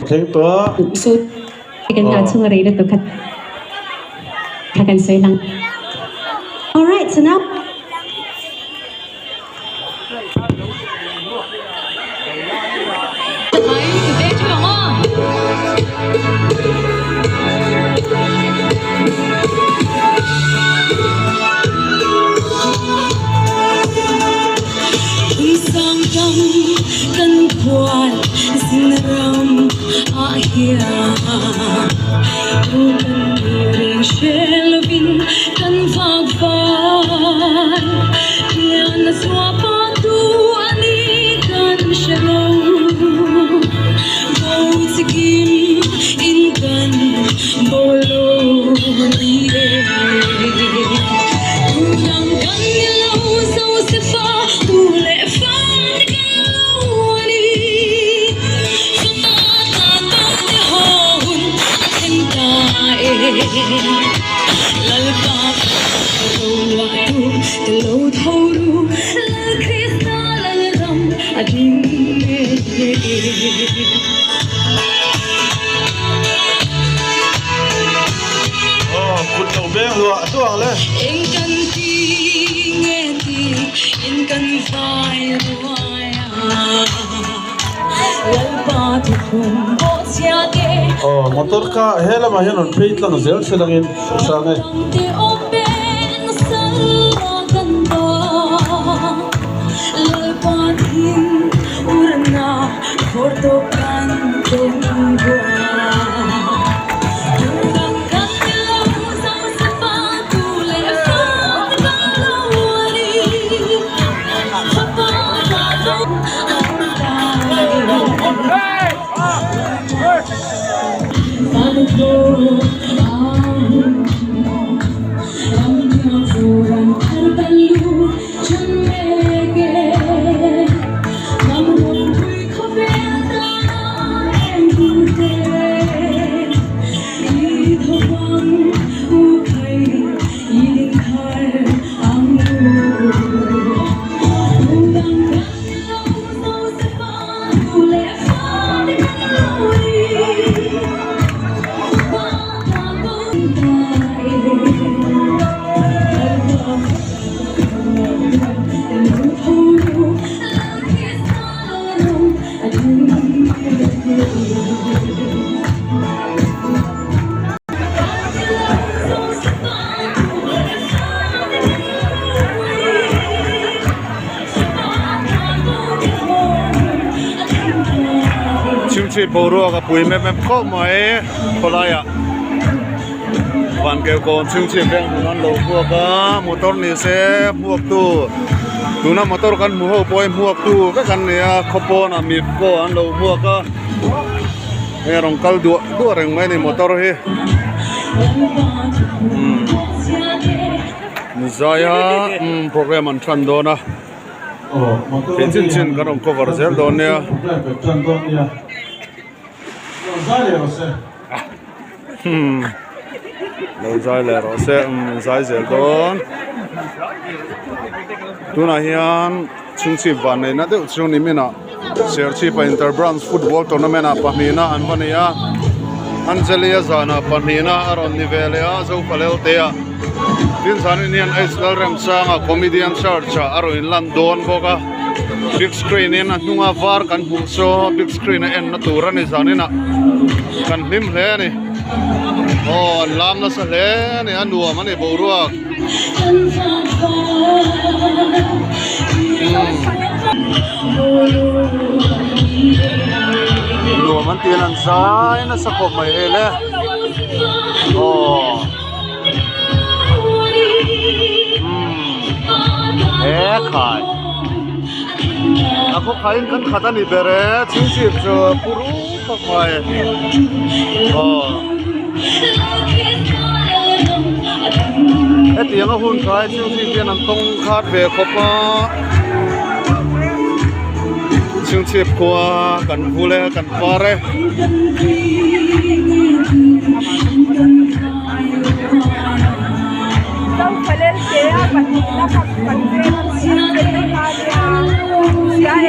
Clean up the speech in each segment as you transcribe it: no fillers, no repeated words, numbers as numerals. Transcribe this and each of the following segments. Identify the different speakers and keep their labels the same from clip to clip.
Speaker 1: Thing to
Speaker 2: so again that's what I did to cut I can say lang. All right, so now
Speaker 1: motor ka hela mahian on peit lang zel selangin sangai boro ka pui me ko mai kolaya van ke ko chung chi beng non lo ko ka motor ni se buak tu na motor kan mu ho poi buak tu ka kan ya khopo na mi ko an lo buak ka e rong kal du reng mai ni motor he zaya program an than do na chin kan ong cover zel do ne lâu dài là nó sẽ dài dễ hơn tu na hian chung chi van nei na deuh chung ni mena share chi pa interbranch football tournament a pahmina an vania Angelia zana pahmina aron nivelea zo palel tea tin san nian aisal rem changa comedian church aro in London boka big screen in nunga var kan hmu so big screen en na tura ni zanina kan him hle ni lam na sa hle ni anua mani boruak nua man tin an sai na sa khop mai hele khai ako kain kan khata ni bere chingchip cho puru pakai tiang a hun khai chingchip pian an tong khat ve khopa chung chip kwa kan hule kan pare
Speaker 3: Então, falei que a partida já é.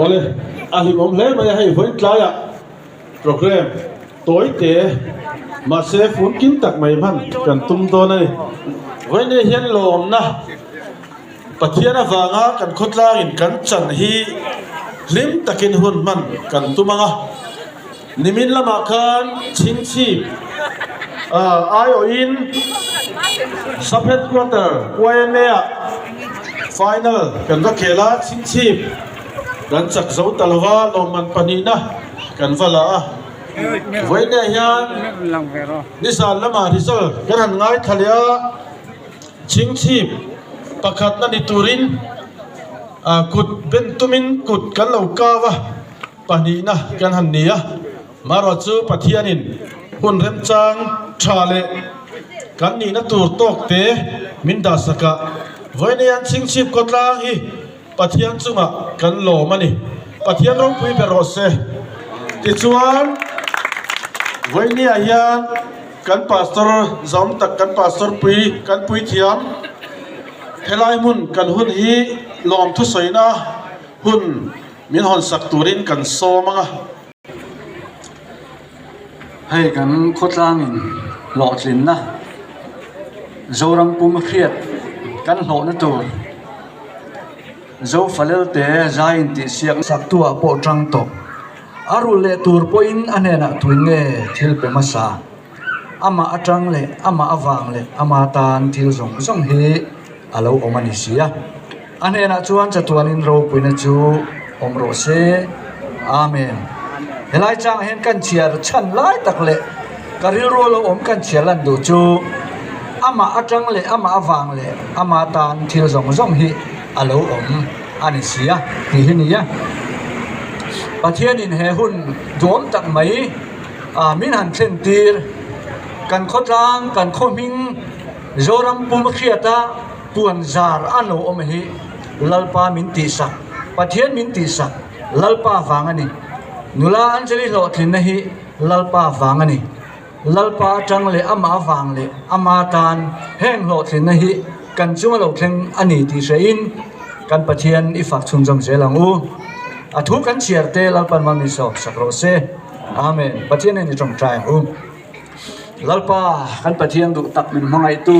Speaker 4: Oleh ahli momle maya hai voin tlaya program toy te ma se phun kin tak mai man kan tum to nei voin ne hian lom na pathiana wanga kan khotla in kan chan hi lim takin hun man kan tumanga nimin lama khan ching chi ayo in subhead quarter YNA final kan va khela ching chi dan sak zo talwa loman panina kan vala voi ne hian ni sal lama result kan han ngai thalia ching chip pakhat na ni turin kut ben tumin kut kan lo kawa panina kan han nia maro chu pathianin hun rem chang thale kan ni na tur tok te min da saka voi ne hian ching chip kotla hi pathian chunga kan lo mani pathian rong pui pe rose ti chuan voini ayan kan pastor zom tak kan pastor pui kan pui thiam helai mun kan hun hi lom thu soina hun min hon sak turin kan so manga
Speaker 5: hei kan khotlangin lo tlin na zorang pum khiat kan lo na tur zo falel te zain ti siak sak tua po trang to aru le tur po in anena tuinge thil pe masa ama atang le ama awang le ama tan thil zong zong hi alo omani sia anena chuan chatuan in ro puina chu omro se amen helai chang hen kan chiar chan lai tak le karil ro lo om kan chialan du chu ama atang le ama awang le ama tan thil zong zong hi alo om ani sia ti hinia pathian in he hun dom tak mai min han thlen tir kan khotlang kan khoming zoram pum khiata puan zar alo om hi lalpa min ti sak pathian min ti sak lalpa wangani nula anjali lo thin na hi lalpa wangani lalpa tang le ama wang le ama tan heng lo thin na hi kan chunga lo thleng ani ti sein kan pathian ifak chung jong zelang u athu kan chiarte lalpan mangni so sakro se amen pathian ni trong trai u lalpa kan pathian du tak min mangai tu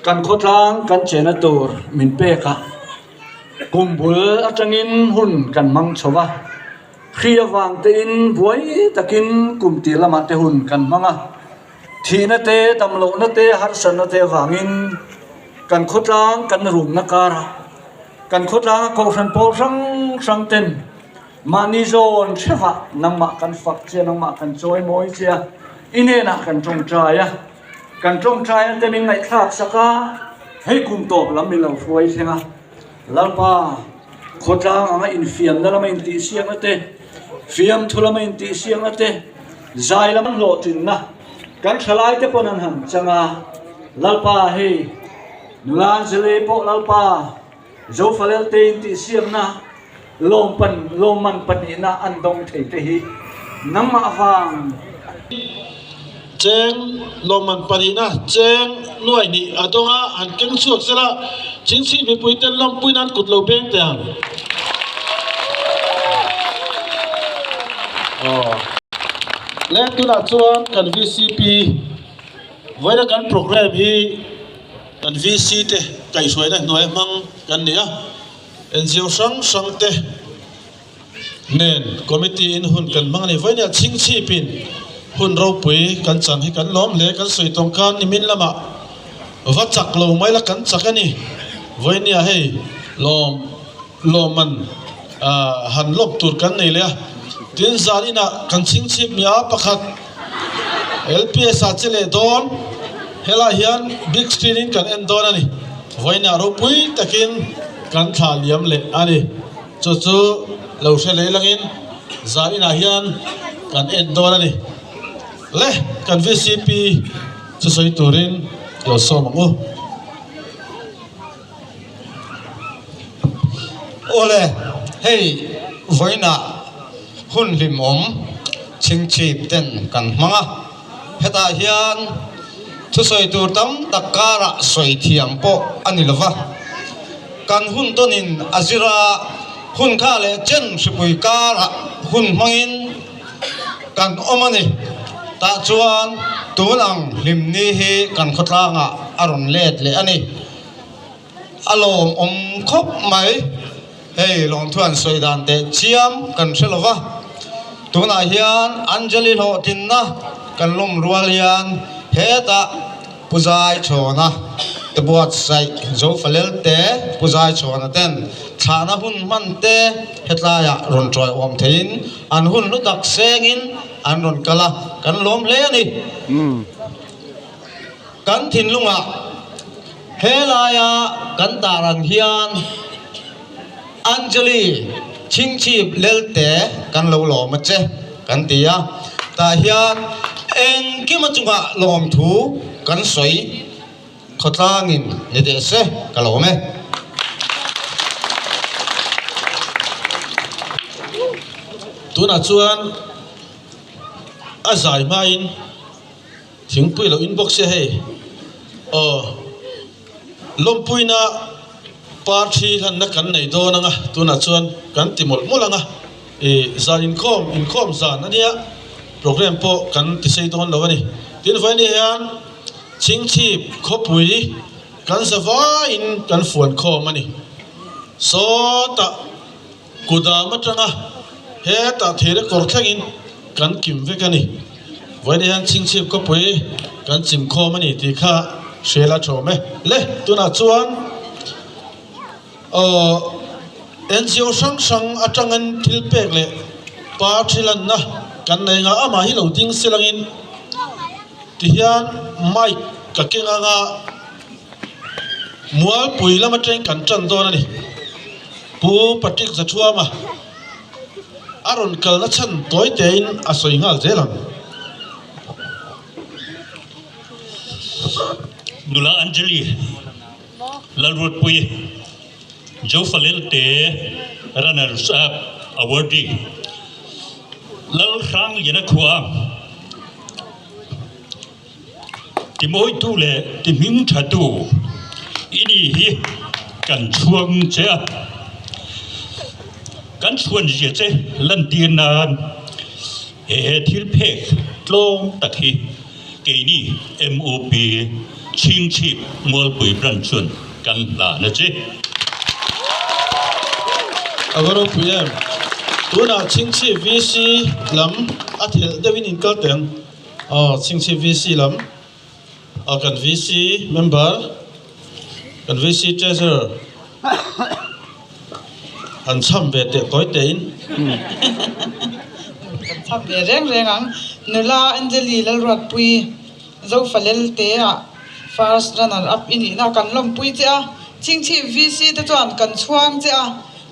Speaker 5: kan khotlang kan chena tur min pe ka kumbul atangin hun kan mang chowa khia wang te in buai takin kumti lama te hun kan manga thina te tamlo na te har san na te wangin kan khotlang kan rum na kara กันโคตรก็ขันโพรังเต็นมานิโซนเชฟะนังมากันฝักเชียนังมากันจอยมอยเชียอินเนนะกันจงใจกันจงใจอันเต็มิงไงคลาดสักให้กุมโตบลำมีเหล่าฟวยเชียงแล้วป้าโคตรอ่ะอินฟิมนั่นละไม่อินตีเสียงเต้ฟิมทุละไม่อินตีเสียงเต้ใจละมันโหลจินนะกันฉลายเต้ปนันหันจังแล้วป้าให้นุลานเซเลโปแล้วป้าโจฟาเลลเตอินตีเสียงนะลมมันปนินะอันดงเทเตหิน้ำมาฟัง
Speaker 4: เจงลมมันปนีนะเจงหน่วยนี่อะตรงอันเก่งสุดเสียละจิงซีไปปุยเต้นลมปุยนั้นกุดเราเบ่งเตียงและตัวละส่วนกัน VCP ไว้ในการโปรแกรมที่กัน VC เตะไก่สวยนะหน่วยมังกันเนี่ยNGO สังเตะเน้นคอมมิตี้อินหุ่นกันมังนี่ไว้เนี่ยชิงชีปินหุ่นเราปุยกันจันให้กันล้อมเละกันสวยตรงกันนิมินละมาวัดจักเราไม่ละกันจักนี่ไว้เนี่ยให้ล้อมมันหันลบตูดกันนี่เลยดินซาลีน่ะกันชิงชีมีอาปะขัด LPS อาจจะเลยโดนเฮล่าเฮียนบิ๊กสกรีนกันเอ็นโดนนี่ไว้เนี่ยเราปุยตะกินกันทาเลียมเละอันนี้จู่ๆเราเฉลยลังอินซาลีน่ะเฮียนกันเอ็นโดนนี่เละกัน VCP จะสวยตัวรินเราซ้อมมั้ง
Speaker 6: โอ้เลยเฮ้ยไว้น่ะหุ่นลิมอมชิงชีพเต้นกันมั้งอ่ะเฮตาเฮียนจะสวยตัวตั้มตะการะสวยเทียมโปอันนี้ละวะกันหุ่นต้นินอาจิระหุ่นข้าเลยเจนสุปุยการะหุ่นมังอินกันอมันนี่ตาจวนตัวนังลิมนี่เฮกันขดลางอ่ะอารมณ์เล็ดเลยอันนี้อารมณ์ครบไหมเฮ้ยลองทวนสวยดันเตเชียมกันเชลวะตัวน่าเฮียนอันเจลิโลตินนะกันลมรัวเลียนเฮตาผู้ชายโชนะตบวชใส่โจฟเลลเตผู้ชายโชนะเต้นชานะหุ่นมันเตเฮตลายะรอนจอยอมเทินอันหุ่นลุดักเซงินอันรอนกะละกันลมเลนี่กันทินลุงอ่ะเฮลายะกันตารังเฮียนอันเจลีชิงชีพเลลเตกันโลมาเจกันตียตาเฮียนเอ็งกิมาจุงะลมทูกันสวยขดลางินนี่เดเซกันโลเม
Speaker 4: ตัวน่ะชวนอาศัยมาอินถึงปุยเราอินบ็อกซ์ให้ลมปุยน่ะปาร์ตี้ท่านนักกันในโดนังอ่ะตัวน่ะชวนกันติมอลมุลังอ่ะซาอินคอมซานั่นเนี่ยโปรแกรมโปกันติเซตอนเราวันนี้ทีนี้ไฟนี่ฮันชิงชีพคบปุยกันสบายอินกันฝวนคอมันนี่โซตะกุดามัตระเฮตาเทเรกอร์ทักินกันกิมเวกันนี่วันนี้ฮันชิงชีพคบปุยกันจิมคอมันนี่ที่ข้าเชล่าโชว์ไหมเล่ตัวน่ะชวนNGO สังอาจารย์ทิลเปกเลยปาร์ตี้ลันนะกันในงานอามาฮิโลดิ้งเซลังอินที่ยันไม่กับเก่งงามัวปุยละมาเจงกันจันโดนนี่ปูปฏิกจะชัวมาอารมณ์กัลนัชันตัวเต็นอาศัยงาเจลัง
Speaker 7: นุลาอันเจลีลารูดปุยโจฟาเลลเตรันเนอร์ซับอวอร์ดีลาครั้งยันขวางที่มวยตูเลที่มิงทัดดูอินี่ฮีกันชวนเจ้ากันชวนเจ้าลันเตียนนานเฮทิลเพกลงตะคีเกนี่ MOP ชิงชีพมัวปุยบรันชวนกันลานะเจ้
Speaker 4: อวารุพีเอ็มตัวน่ะชิงชีพ VC ลำอาทิตย์เดวินินก็เต็งชิงชีพ VC ลำกัน VC member กัน VC treasurer อันซ้ำเวทตัวเตอิน
Speaker 3: ทำเดี๋ยวเร่งอังนุลาอันเจลีแล้วรวดปุยเจ้าฟัลเลลเตะ first runner up อินี่นะกันลมปุยเจ้าชิงชีวีซีตะจวนกันช่วงเจ้า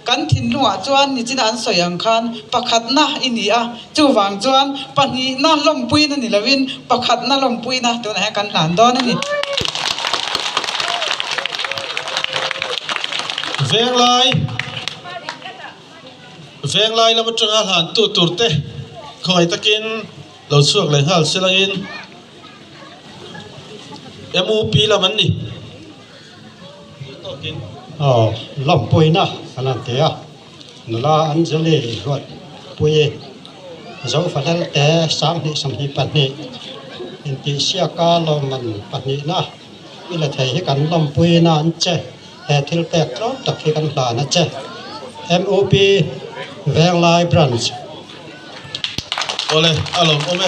Speaker 3: กันถิ่นหัวจวนนี่จีนันสวยอังคันประคัดนะอินี่จู่วางจวนปันนี้น่าลมปุยนั่นนี่ละวินประคัดน่าลมปุยนะตัวไหนกันหลานดอนนั่นนี่
Speaker 4: เวงไลแล้วมันจะงานหันตัวเตะคอยตะกินเราช่วยเลยฮัลเซลังMOP แล้วมันนี่
Speaker 8: ล่อมปุยนะขนาดเดียวนุลาอันเจลีรวดปุยเจ้าฟันแต่สามนี่สมัยปัจจุบันอินทิเซียกาลมมันปัจจุบันนะวิลาไทยกันล่อมปุยนะอันเจแต่ทิลเตกล้อตักให้กันหลานนะเจ MOP แวงไลบรันช์
Speaker 4: โอเลยอารมณ์โอเม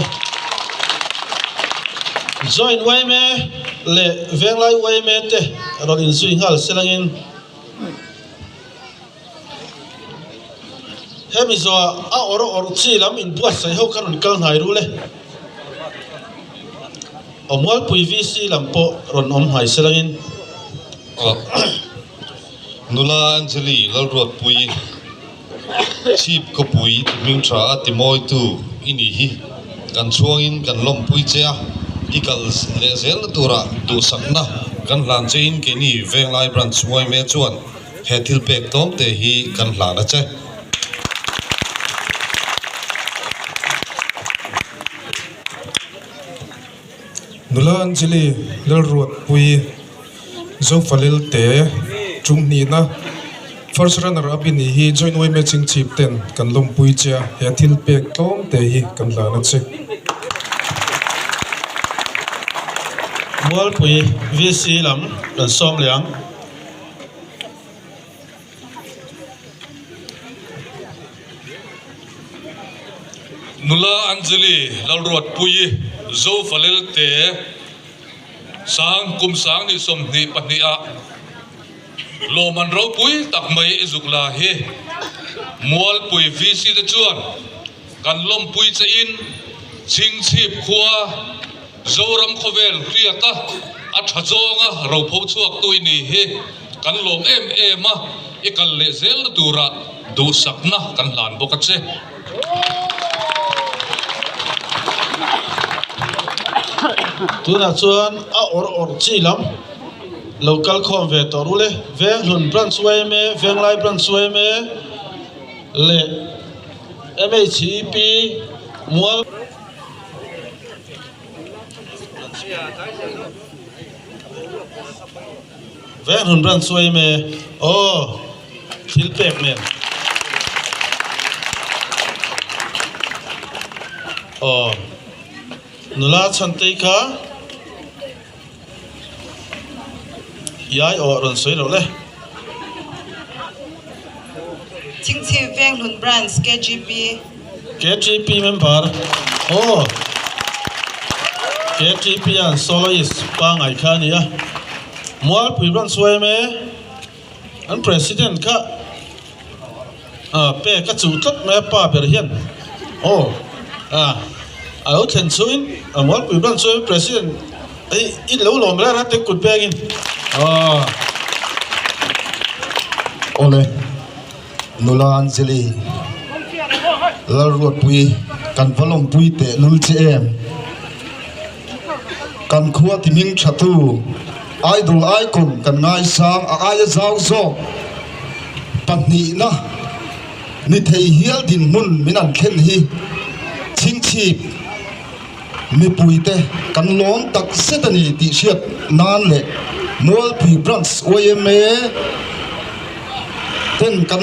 Speaker 4: join ไว้ไหมเละเวงไลไว้ไหมเตะเราอินซุยฮัลเซลังเฮมิโซอาอรชีลำอินบัวใส่เขากันกันหายรู้เลยอมวัลปุยวีซีลำโปรนอมหายเซลัง
Speaker 9: นุลาอันเจลีแล้วรวดปุยชีพก็ปุยที่มิงทราติมอยตูอินี่ฮีกันช่วงอินกันล้มปุยเจ้าอีกัลเลเซลตัวระดูสักนะกันหลานเจอินแกนี่เวงไลบรันช่วยเมจวนเฮติลเบกต้มเตฮีกันหลานนะเจ้
Speaker 10: นุลาอันเจลีเลรวดปุยเจ้าฟัลเลลเตจุงนี้นะ first runner up นี่ฮีจอยน์ไว้เมจิงชีพเต็นกันลมปุยเจ้าเฮติลเบกต้มเตฮีกันหลานนะเจ้
Speaker 4: มัวปุยวีซีลำกันซ้อมเลี้ยง
Speaker 9: นุลาอันเจลีแล้วรวดปุยโจฟัลเลลเตสังกุมสังนี่สมนิปนิอาโลมันเราปุยตักไม่จุกลาเฮมัวปุยวีซีตะจวนกันล้มปุยจะอินชิงชีพขัวโจรำขเวลเครียตะอัฐโจงะเราพบชวกตุยนี่เฮกันลมมะอีกันเลเซลตูระดูสักนะกันหลานบกัดเซ
Speaker 4: ตัวนั้นส่วนอรชีลำ local convert รู้เลยเวงหุ่นบรันสวยเมเวงไลบรันสวยเมเละ MHP มัวเวงหุ่นบรันสวยเมโอ้ทิลเปกเมนโอ้นุลาชันติกาย้ายออกรอนสวยเราเลย
Speaker 3: ชิงชีเวงลุนบรันส์ KGP
Speaker 4: เมมเบอร์โอ้ KGP อันโซโลอิสปังไอคานี่อะมัวปุยบรันสวยไหมอัน president ค่ะเป้ก็จุดตัดแม่ป้าเปรียนโอ้เอาเข็นช่วยมัวปุยบรันสวย president ไอ้อินเหลวหลอมแล้วนะเด็กกุดแบกิน
Speaker 11: โอเลยนุลาอันเจลีแล้วรวดปุยกันพลมปุยเตะลุลเจมกันขวดที่มิงชัตูไอดอลไอคอนกันง่ายสางไอเจ้าโซปัจนี้นะนี่เทียเฮียดินมุนมินันเข็นฮีชิงชีพมีปุยเตะกันล้อมตักเซตนีติเชียดนานเละมัวผีบรันส์โอเยเมเต้นกัน